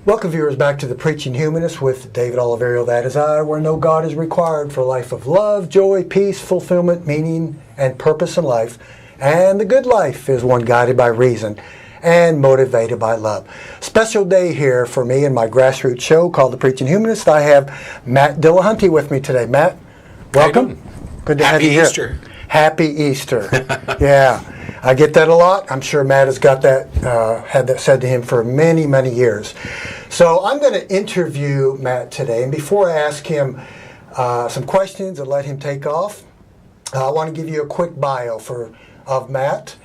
Welcome, viewers, back to the Preaching Humanist with David Oliverio, that is I, where no God is required for a life of love, joy, peace, fulfillment, meaning, and purpose in life. And the good life is one guided by reason and motivated by love. Special day here for me and my grassroots show called the Preaching Humanist. I have Matt Dillahunty with me today. Matt, welcome. Good to have you here. Happy Easter. Happy Easter. Yeah. I get that a lot. I'm sure Matt has got that, had that said to him for many, many years. So I'm going to interview Matt today. And before I ask him some questions and let him take off, I want to give you a quick bio of Matt.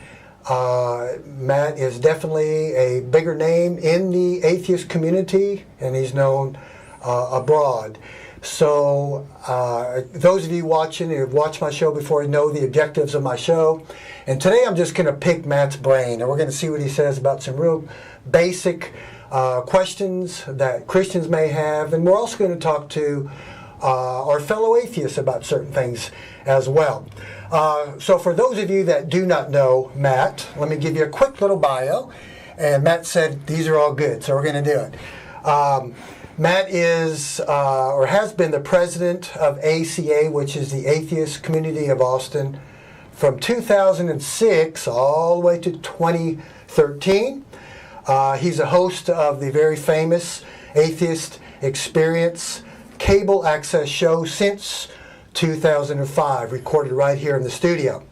Matt is definitely a bigger name in the atheist community, and he's known abroad. So those of you watching who have watched my show before know the objectives of my show. And today I'm just going to pick Matt's brain, and we're going to see what he says about some real basic questions that Christians may have. And we're also going to talk to our fellow atheists about certain things as well. So for those of you that do not know Matt, let me give you a quick little bio. And Matt said these are all good, so we're going to do it. Matt is, or has been, the president of ACA, which is the Atheist Community of Austin, from 2006 all the way to 2013. He's a host of the very famous Atheist Experience cable access show since 2005, recorded right here in the studio.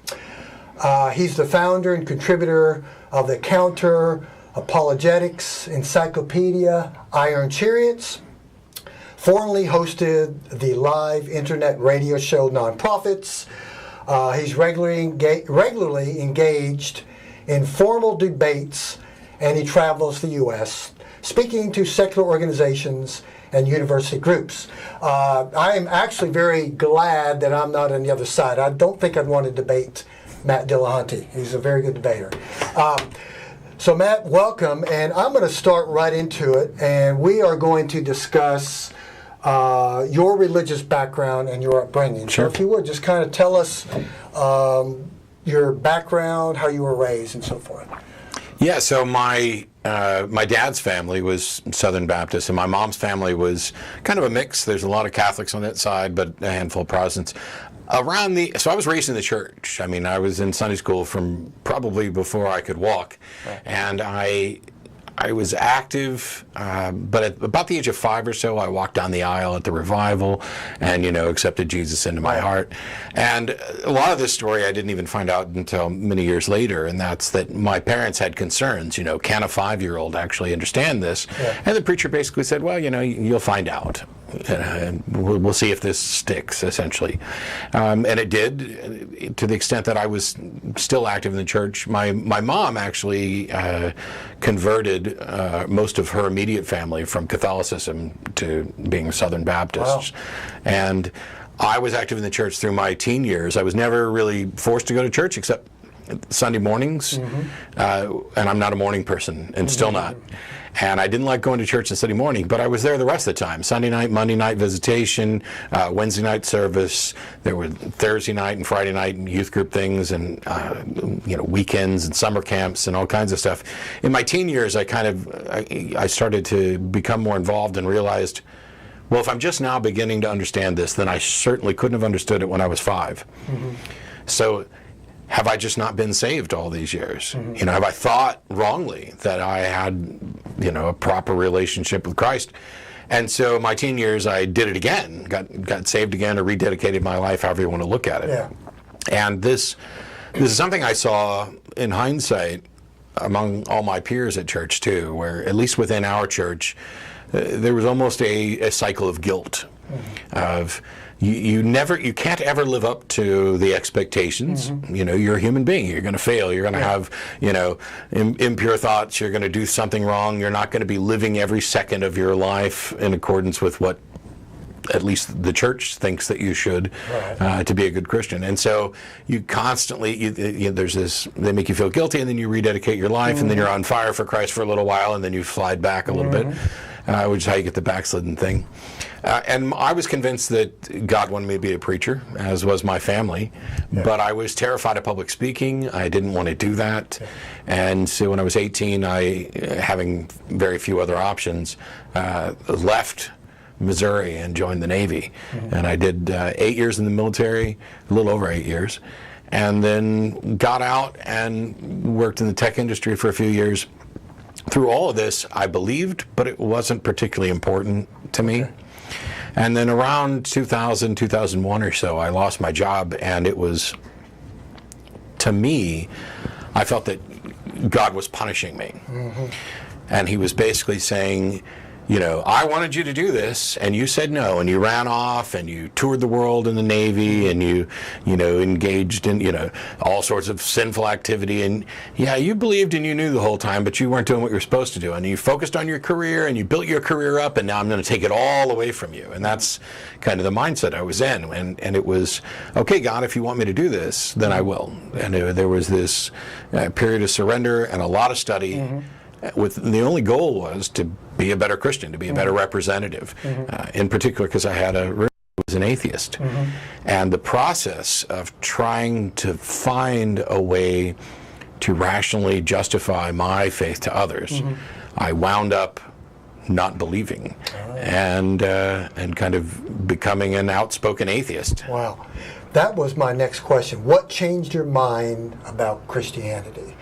He's the founder and contributor of the Counter Apologetics Encyclopedia, Iron Chariots, formerly hosted the live internet radio show Nonprofits. He's regularly engaged in formal debates, and he travels the U.S., speaking to secular organizations and university groups. I am actually very glad that I'm not on the other side. I don't think I'd want to debate Matt Dillahunty. He's a very good debater. So Matt, welcome, and I'm going to start right into it, and we are going to discuss your religious background and your upbringing. Sure. So if you would, just kind of tell us your background, how you were raised, and so forth. Yeah, so my dad's family was Southern Baptist, and my mom's family was kind of a mix. There's a lot of Catholics on that side, but a handful of Protestants. So I was raised in the church. I mean, I was in Sunday school from probably before I could walk, right. And I was active, but at about the age of 5 or so, I walked down the aisle at the revival and, accepted Jesus into my heart. And a lot of this story I didn't even find out until many years later, and that's that my parents had concerns, can a 5-year-old actually understand this? Yeah. And the preacher basically said, well, you'll find out. And we'll see if this sticks, essentially. And it did, to the extent that I was still active in the church. My mom actually converted most of her immediate family from Catholicism to being Southern Baptists. Wow. And I was active in the church through my teen years. I was never really forced to go to church except Sunday mornings, and I'm not a morning person, and still not. And I didn't like going to church on Sunday morning, but I was there the rest of the time. Sunday night, Monday night visitation, Wednesday night service. There were Thursday night and Friday night youth group things, and weekends and summer camps and all kinds of stuff. In my teen years, I started to become more involved and realized, well, if I'm just now beginning to understand this, then I certainly couldn't have understood it when I was 5. So have I just not been saved all these years? Have I thought wrongly that I had, a proper relationship with Christ? And so my teen years, I did it again, got saved again, or rededicated my life, however you want to look at it. Yeah. And this is something I saw in hindsight among all my peers at church too, where at least within our church, there was almost a cycle of guilt, of you can't ever live up to the expectations. You're a human being. You're going to fail. You're going to have, impure thoughts. You're going to do something wrong. You're not going to be living every second of your life in accordance with what at least the church thinks that you should, to be a good Christian. And so you constantly, there's this, they make you feel guilty, and then you rededicate your life, and then you're on fire for Christ for a little while, and then you slide back a little bit. which is how you get the backslidden thing. And I was convinced that God wanted me to be a preacher, as was my family, but I was terrified of public speaking. I didn't want to do that. And so when I was 18, I, having very few other options, left Missouri and joined the Navy. And I did 8 years in the military, a little over 8 years, and then got out and worked in the tech industry for a few years. Through all of this, I believed, but it wasn't particularly important to me. And then around 2000, 2001 or so, I lost my job, and it was, to me, I felt that God was punishing me. And he was basically saying, you know, I wanted you to do this, and you said no, and you ran off, and you toured the world in the Navy, and you know, engaged in, you know, all sorts of sinful activity, and yeah, you believed and you knew the whole time, but you weren't doing what you were supposed to do, and you focused on your career, and you built your career up, and now I'm going to take it all away from you. And that's kind of the mindset I was in, and it was, okay, God, if you want me to do this, then I will. And there was this period of surrender and a lot of study, with the only goal was to be a better Christian, to be a better representative, in particular because I had a roommate who was an atheist. And the process of trying to find a way to rationally justify my faith to others, I wound up not believing and kind of becoming an outspoken atheist. Wow. That was my next question. What changed your mind about Christianity?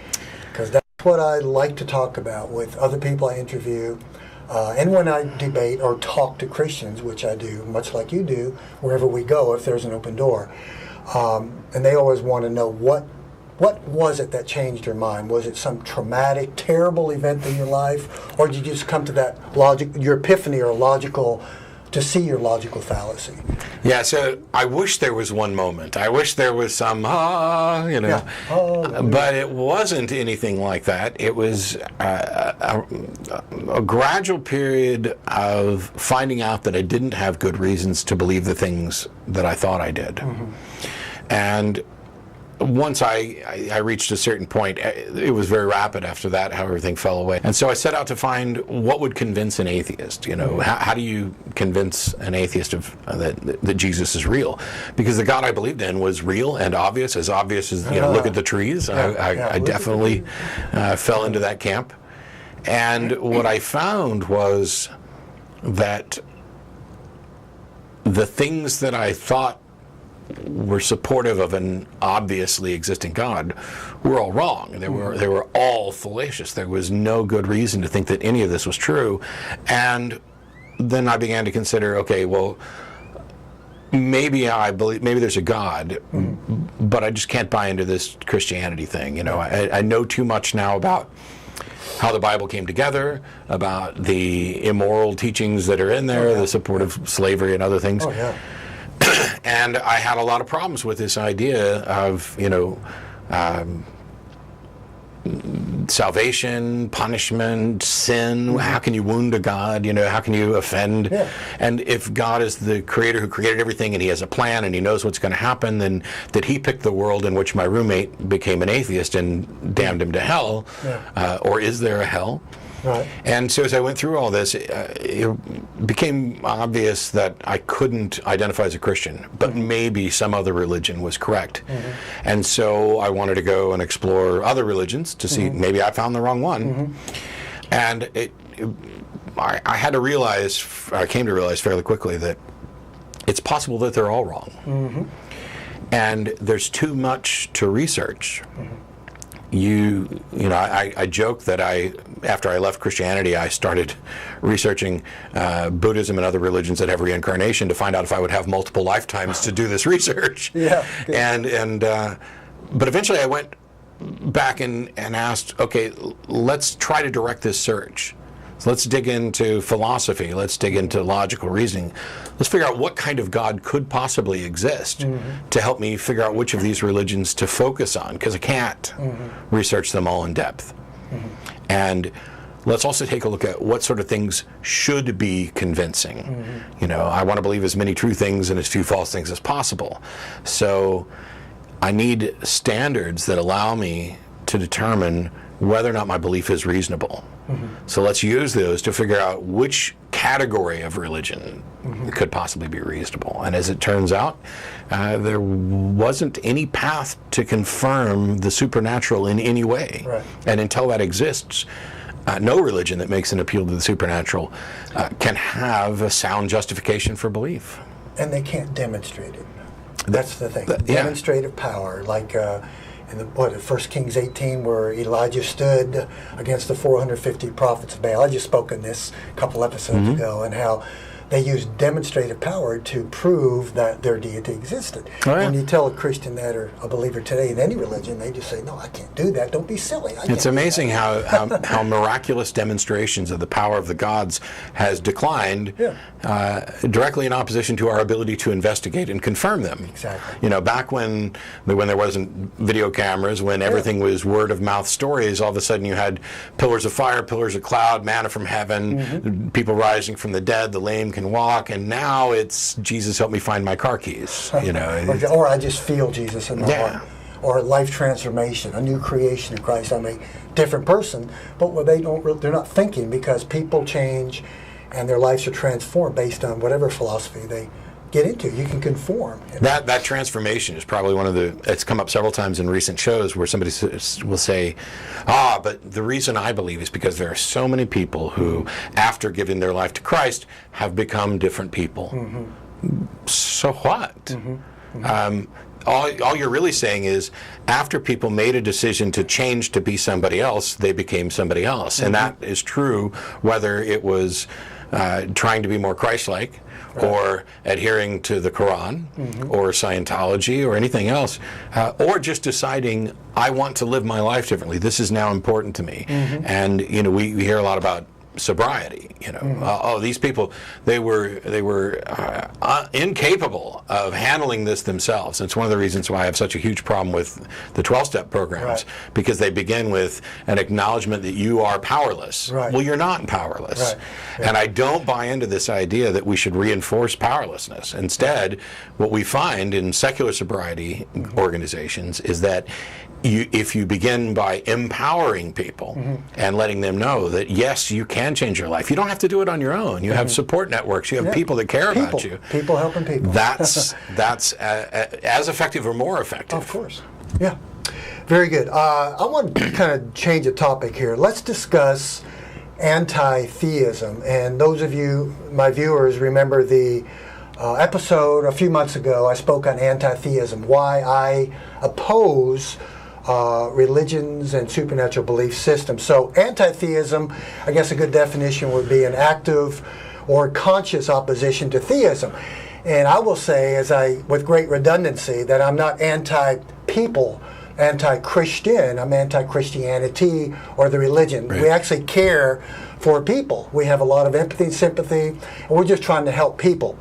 Because that's what I like to talk about with other people I interview, and when I debate or talk to Christians, which I do, much like you do, wherever we go, if there's an open door. And they always want to know, what was it that changed your mind? Was it some traumatic, terrible event in your life? Or did you just come to that your epiphany or logical, to see your logical fallacy? Yeah, so I wish there was one moment. I wish there was some, you know, but it wasn't anything like that. It was a gradual period of finding out that I didn't have good reasons to believe the things that I thought I did. And once I reached a certain point, it was very rapid after that, how everything fell away. And so I set out to find what would convince an atheist. You know, how do you convince an atheist that Jesus is real? Because the God I believed in was real and obvious as, you know, look at the trees. I definitely fell into that camp. And what I found was that the things that I thought were supportive of an obviously existing God were all wrong. They were all fallacious. There was no good reason to think that any of this was true. And then I began to consider, okay, well, maybe I believe, maybe there's a God, but I just can't buy into this Christianity thing. You know, I know too much now about how the Bible came together, about the immoral teachings that are in there, the support of slavery and other things. And I had a lot of problems with this idea of, you know, salvation, punishment, sin. How can you wound a God? You know, how can you offend? And if God is the creator who created everything and he has a plan and he knows what's going to happen, then did he pick the world in which my roommate became an atheist and damned him to hell? Or is there a hell? And so as I went through all this, it became obvious that I couldn't identify as a Christian, but maybe some other religion was correct. And so I wanted to go and explore other religions to see maybe I found the wrong one. And I had to realize, I came to realize fairly quickly that it's possible that they're all wrong. And there's too much to research. You know, I joke that after I left Christianity, I started researching Buddhism and other religions that have reincarnation to find out if I would have multiple lifetimes to do this research. But eventually I went back and asked, okay, let's try to direct this search. So let's dig into philosophy. Let's dig into logical reasoning. Let's figure out what kind of God could possibly exist to help me figure out which of these religions to focus on, because I can't research them all in depth. And let's also take a look at what sort of things should be convincing. You know, I want to believe as many true things and as few false things as possible. So I need standards that allow me to determine whether or not my belief is reasonable. So let's use those to figure out which category of religion could possibly be reasonable. And as it turns out, there wasn't any path to confirm the supernatural in any way. Right. And until that exists, no religion that makes an appeal to the supernatural can have a sound justification for belief. And they can't demonstrate it. That's the thing. Yeah. Demonstrative power, like in the 1 Kings 18, where Elijah stood against the 450 prophets of Baal. I just spoke on this a couple episodes ago, and how they used demonstrative power to prove that their deity existed. Oh, yeah. When you tell a Christian that, or a believer today in any religion, they just say, no, I can't do that. Don't be silly. It's amazing how miraculous demonstrations of the power of the gods has declined directly in opposition to our ability to investigate and confirm them. Exactly. You know, back when there wasn't video cameras, when everything was word of mouth stories, all of a sudden you had pillars of fire, pillars of cloud, manna from heaven, people rising from the dead, the lame can walk, and now it's Jesus help me find my car keys. You know, or I just feel Jesus in my heart. Or life transformation, a new creation in Christ. I'm a different person, but they're not thinking, because people change and their lives are transformed based on whatever philosophy they get into. You can conform. That transformation is probably one of it's come up several times in recent shows where somebody will say, but the reason I believe is because there are so many people who, after giving their life to Christ, have become different people. So what? All you're really saying is, after people made a decision to change to be somebody else, they became somebody else. And that is true whether it was trying to be more Christ-like, or adhering to the Quran, or Scientology, or anything else, or just deciding, I want to live my life differently. This is now important to me. And you know, we hear a lot about sobriety. You know, these people, they were incapable of handling this themselves. It's one of the reasons why I have such a huge problem with the 12-step programs, because they begin with an acknowledgement that you are powerless. Well, you're not powerless. And I don't buy into this idea that we should reinforce powerlessness. Instead, what we find in secular sobriety organizations is that if you begin by empowering people and letting them know that, yes, you can change your life. You don't have to do it on your own. You have support networks. You have people that care about you. People helping people. That's as effective or more effective. Of course. Yeah. Very good. I want to kind of change the topic here. Let's discuss anti-theism. And those of you, my viewers, remember the episode a few months ago. I spoke on anti-theism, why I oppose religions and supernatural belief systems. So anti-theism, I guess a good definition would be an active or conscious opposition to theism. And I will say, with great redundancy, that I'm not anti-people, anti-Christian. I'm anti-Christianity or the religion. We actually care for people. We have a lot of empathy and sympathy, and we're just trying to help people.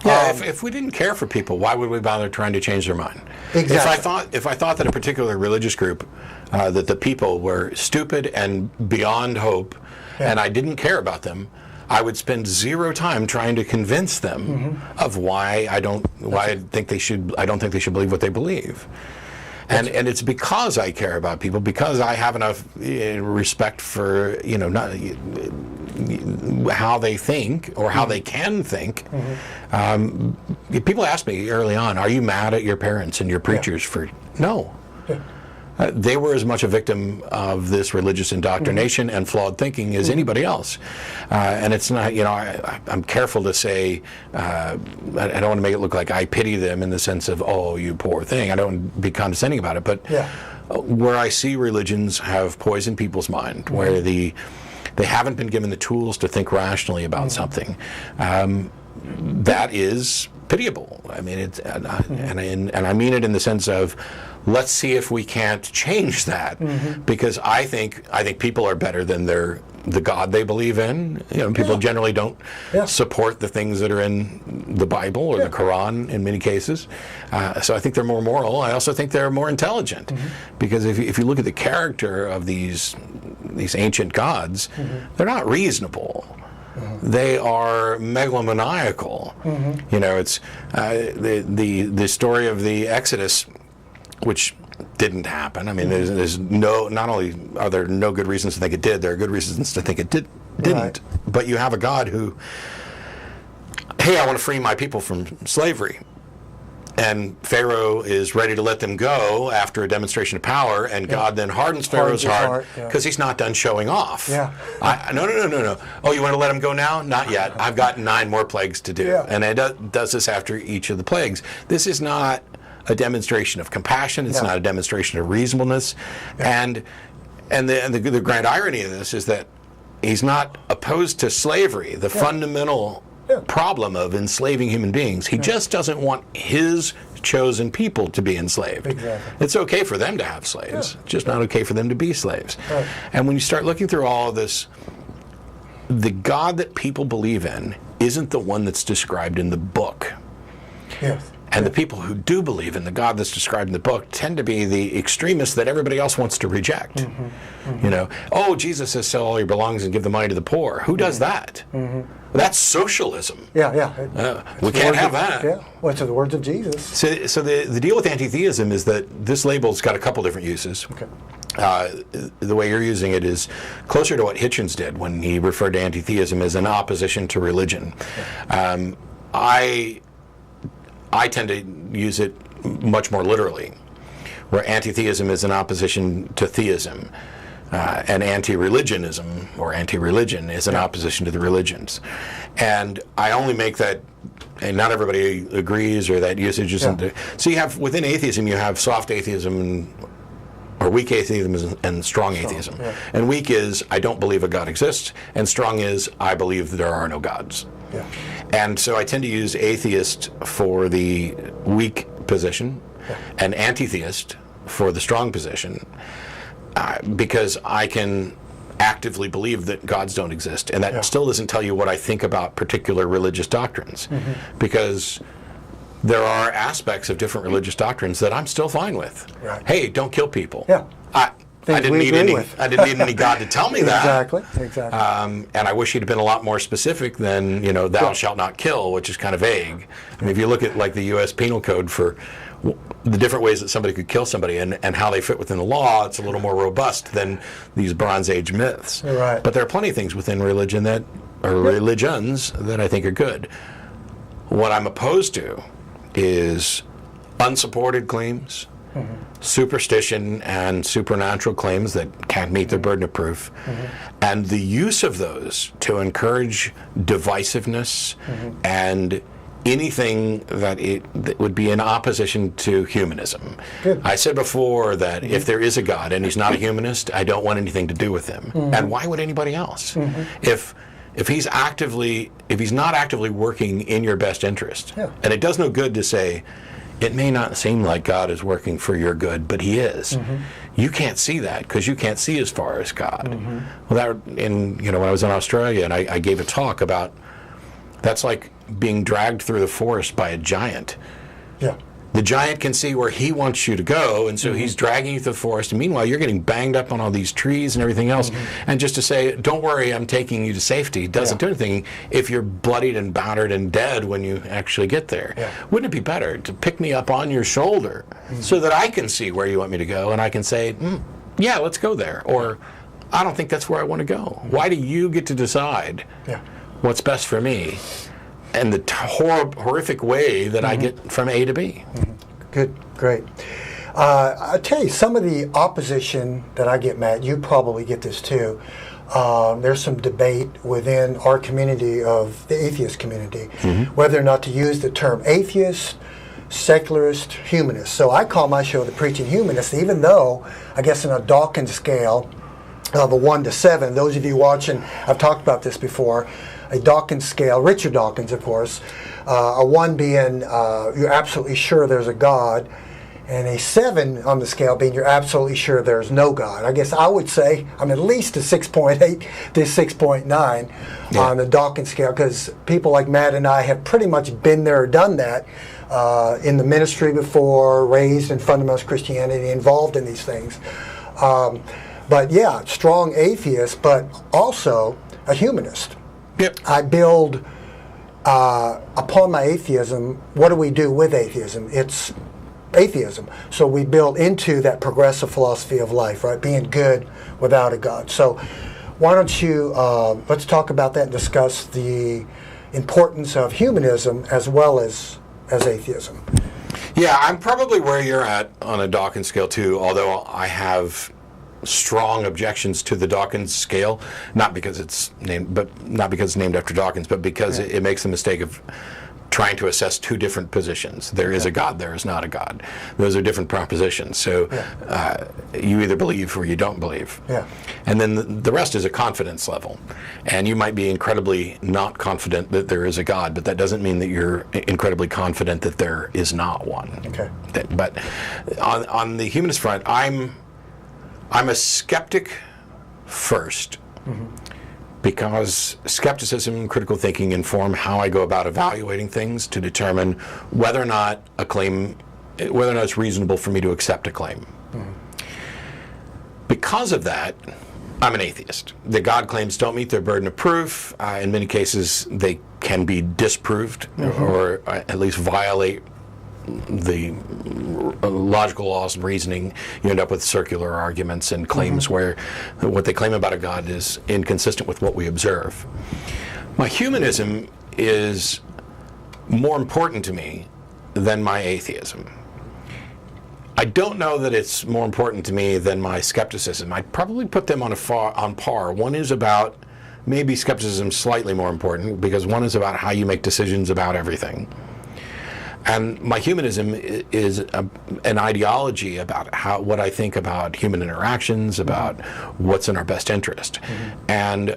Yeah, if we didn't care for people, why would we bother trying to change their mind? Exactly. If I thought that a particular religious group, that the people were stupid and beyond hope, and I didn't care about them, I would spend zero time trying to convince them of why I don't think they should believe what they believe. And it's because I care about people, because I have enough respect for how they think or how they can think. People ask me early on, "Are you mad at your parents and your preachers for?" No. They were as much a victim of this religious indoctrination and flawed thinking as anybody else. And it's not, I'm careful to say, I don't want to make it look like I pity them in the sense of, oh, you poor thing. I don't want to be condescending about it. But where I see religions have poisoned people's mind, where they haven't been given the tools to think rationally about something, that is pitiable. I mean, and I mean it in the sense of, let's see if we can't change that, because I think people are better than the God they believe in. People generally don't support the things that are in the Bible or the Quran in many cases. So I think they're more moral. I also think they're more intelligent, because if you look at the character of these ancient gods, they're not reasonable. They are megalomaniacal. It's the story of the Exodus, which didn't happen. I mean, there's not only are there no good reasons to think it did, there are good reasons to think it didn't. But you have a God who, hey, I want to free my people from slavery. And Pharaoh is ready to let them go after a demonstration of power, and God then hardens Pharaoh's heart because he's not done showing off. Yeah. No. Oh, you want to let him go now? Not yet. I've got 9 more plagues to do. Yeah. And it does this after each of the plagues. This is not a demonstration of compassion. It's not a demonstration of reasonableness. Yeah. And the grand irony of this is that he's not opposed to slavery, the fundamental problem of enslaving human beings. He just doesn't want his chosen people to be enslaved. Exactly. It's okay for them to have slaves, just not okay for them to be slaves. Right. And when you start looking through all of this, the God that people believe in isn't the one that's described in the book. Yes. And the people who do believe in the God that's described in the book tend to be the extremists that everybody else wants to reject. Mm-hmm. Mm-hmm. You know, oh, Jesus says sell all your belongings and give the money to the poor. Who does that? Mm-hmm. That's socialism. Yeah. We can't have that. Yeah. Well, it's the words of Jesus. So the deal with anti-theism is that this label's got a couple different uses. Okay. The way you're using it is closer to what Hitchens did when he referred to anti-theism as an opposition to religion. Okay. I tend to use it much more literally, where anti-theism is an opposition to theism, and anti-religionism or anti-religion is an opposition to the religions. And I only make that, and not everybody agrees, or that usage isn't. So you have, within atheism, you have soft atheism, or weak atheism and strong atheism. Yeah. And weak is, I don't believe a God exists, and strong is, I believe there are no gods. Yeah. And so I tend to use atheist for the weak position and anti-theist for the strong position, because I can actively believe that gods don't exist. And that still doesn't tell you what I think about particular religious doctrines, because there are aspects of different religious doctrines that I'm still fine with. Right. Hey, don't kill people. Yeah. I didn't need any God to tell me that. Exactly. And I wish he'd been a lot more specific than, thou shalt not kill, which is kind of vague. I mean, if you look at like the U.S. Penal Code for the different ways that somebody could kill somebody and how they fit within the law, it's a little more robust than these Bronze Age myths. Right. But there are plenty of things within religion religions that I think are good. What I'm opposed to is unsupported claims, superstition, and supernatural claims that can't meet their burden of proof, and the use of those to encourage divisiveness and anything that would be in opposition to humanism. Good. I said before that if there is a God and he's not a humanist, I don't want anything to do with him. And why would anybody else? If he's not actively working in your best interest, and it does no good to say, it may not seem like God is working for your good, but he is. You can't see that because you can't see as far as God. Well, when I was in Australia and I gave a talk about, that's like being dragged through the forest by a giant. Yeah. The giant can see where he wants you to go, and so he's dragging you through the forest. And meanwhile, you're getting banged up on all these trees and everything else. And just to say, don't worry, I'm taking you to safety, doesn't do anything if you're bloodied and battered and dead when you actually get there. Yeah. Wouldn't it be better to pick me up on your shoulder so that I can see where you want me to go, and I can say, yeah, let's go there. Or, I don't think that's where I want to go. Why do you get to decide what's best for me? And the horrific way that I get from A to B. Good, great. I'll tell you, some of the opposition that I get, Matt, you probably get this too. There's some debate within our community of the atheist community, whether or not to use the term atheist, secularist, humanist. So I call my show the Preaching Humanist, even though, I guess in a Dawkins scale of a 1 to 7, those of you watching, I've talked about this before, a Dawkins scale, Richard Dawkins, of course, a 1 being you're absolutely sure there's a God, and a 7 on the scale being you're absolutely sure there's no God. I guess I would say I'm at least a 6.8 to 6.9 on the Dawkins scale, because people like Matt and I have pretty much been there or done that in the ministry before, raised in fundamentalist Christianity, involved in these things. But yeah, strong atheist, but also a humanist. Yep. I build upon my atheism. What do we do with atheism? It's atheism. So we build into that progressive philosophy of life, right? Being good without a God. So why don't you, let's talk about that and discuss the importance of humanism as well as atheism. Yeah, I'm probably where you're at on a Dawkins scale too, although I have strong objections to the Dawkins scale, not because it's named after Dawkins, but because it makes the mistake of trying to assess two different positions. There is a God, there is not a God. Those are different propositions. So you either believe or you don't believe. Yeah. And then the rest is a confidence level. And you might be incredibly not confident that there is a God, but that doesn't mean that you're incredibly confident that there is not one. Okay. But on the humanist front, I'm a skeptic first. Mm-hmm. Because skepticism and critical thinking inform how I go about evaluating things to determine whether or not it's reasonable for me to accept a claim. Mm-hmm. Because of that, I'm an atheist. The God claims don't meet their burden of proof. In many cases, they can be disproved, mm-hmm. or at least violate the logical laws and reasoning. You end up with circular arguments and claims mm-hmm. where what they claim about a God is inconsistent with what we observe. My humanism is more important to me than my atheism. I don't know that it's more important to me than my skepticism. I'd probably put them on par. One is about, maybe skepticism slightly more important, because one is about how you make decisions about everything. And my humanism is an ideology about what I think about human interactions, about mm-hmm. what's in our best interest. Mm-hmm. And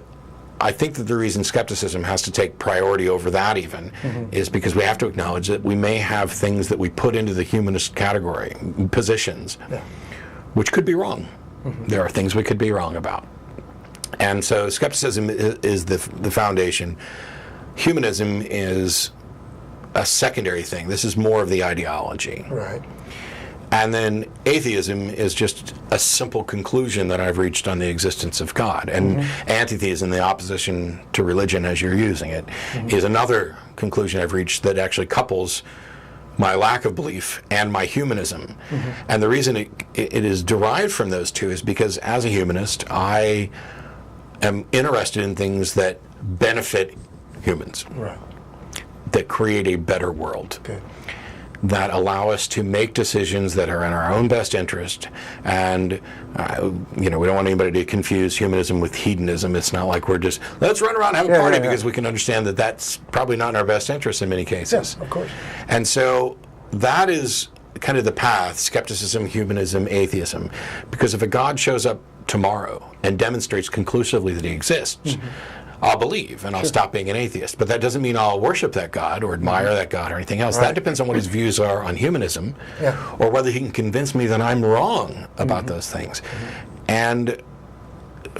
I think that the reason skepticism has to take priority over that even mm-hmm. is because we have to acknowledge that we may have things that we put into the humanist category, positions, which could be wrong. Mm-hmm. There are things we could be wrong about. And so skepticism is the foundation. Humanism is a secondary thing. This is more of the ideology. Right. And then atheism is just a simple conclusion that I've reached on the existence of God. And mm-hmm. antitheism, the opposition to religion as you're using it, mm-hmm. is another conclusion I've reached that actually couples my lack of belief and my humanism. Mm-hmm. And the reason it is derived from those two is because as a humanist, I am interested in things that benefit humans. Right. That create a better world, okay. that allow us to make decisions that are in our own best interest. And we don't want anybody to confuse humanism with hedonism. It's not like we're just, let's run around and have a party, because we can understand that that's probably not in our best interest in many cases. Yes, of course. And so that is kind of the path: skepticism, humanism, atheism. Because if a God shows up tomorrow and demonstrates conclusively that he exists, mm-hmm. I'll believe, and I'll stop being an atheist. But that doesn't mean I'll worship that God or admire mm-hmm. that God or anything else. Right. That depends on what his views are on humanism, or whether he can convince me that I'm wrong about mm-hmm. those things. Mm-hmm. And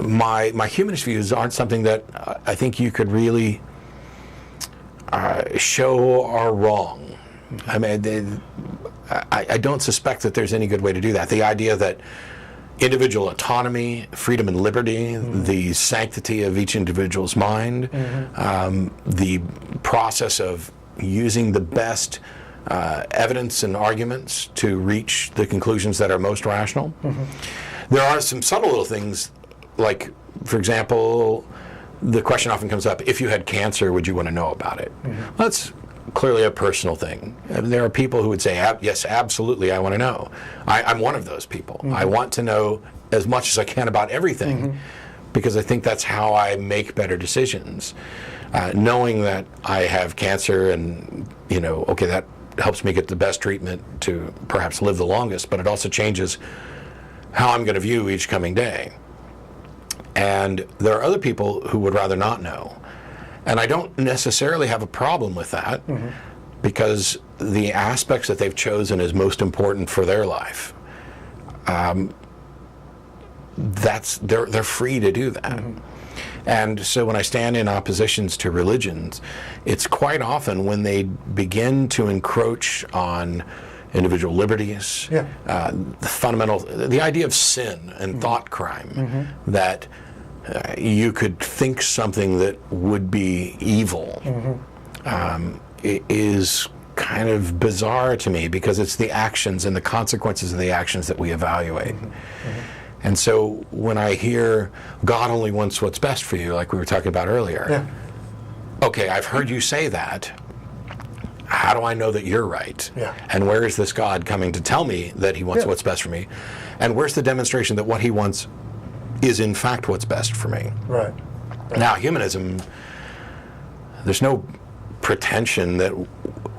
my humanist views aren't something that I think you could really show are wrong. Mm-hmm. I mean, I don't suspect that there's any good way to do that. The idea that individual autonomy, freedom and liberty, mm-hmm. the sanctity of each individual's mind, mm-hmm. The process of using the best evidence and arguments to reach the conclusions that are most rational. Mm-hmm. There are some subtle little things, like, for example, the question often comes up, if you had cancer, would you want to know about it? Mm-hmm. That's clearly a personal thing. There are people who would say, yes, absolutely, I want to know. I'm one of those people. Mm-hmm. I want to know as much as I can about everything, mm-hmm. because I think that's how I make better decisions. Knowing that I have cancer and, that helps me get the best treatment to perhaps live the longest, but it also changes how I'm going to view each coming day. And there are other people who would rather not know. And I don't necessarily have a problem with that, mm-hmm. because the aspects that they've chosen as most important for their life, they're free to do that. Mm-hmm. And so when I stand in oppositions to religions, it's quite often when they begin to encroach on individual liberties, the idea of sin and mm-hmm. thought crime, mm-hmm. that you could think something that would be evil, mm-hmm. It is kind of bizarre to me, because it's the actions and the consequences of the actions that we evaluate. Mm-hmm. Mm-hmm. And so when I hear God only wants what's best for you, like we were talking about earlier, Yeah. okay, I've heard you say that. How do I know that you're right? Yeah. And where is this God coming to tell me that he wants what's best for me? And where's the demonstration that what he wants is in fact what's best for me? Right. Now, humanism, there's no pretension that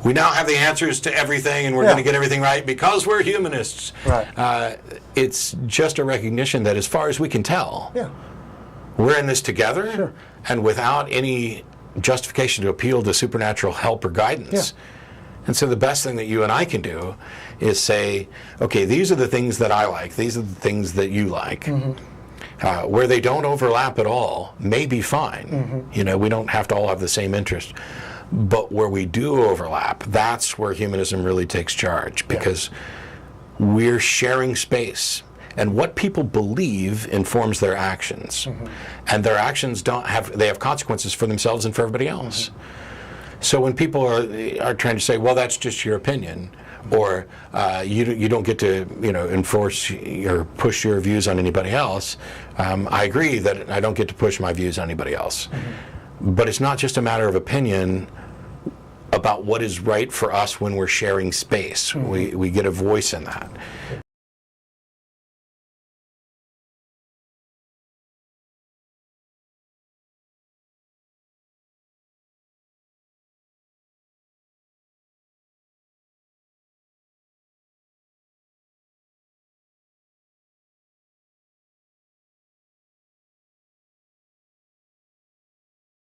we now have the answers to everything and we're going to get everything right because we're humanists. Right. It's just a recognition that as far as we can tell, Yeah. we're in this together, Sure. and without any justification to appeal to supernatural help or guidance. And so the best thing that you and I can do is say, okay, these are the things that I like, these are the things that you like. Where they don't overlap at all may be fine. You know, we don't have to all have the same interest. But where we do overlap, that's where humanism really takes charge, because we're sharing space. And what people believe informs their actions. And their actions they have consequences for themselves and for everybody else. So when people are trying to say, well, that's just your opinion, or you don't get to enforce or push your views on anybody else, I agree that I don't get to push my views on anybody else. But it's not just a matter of opinion about what is right for us when we're sharing space. We get a voice in that.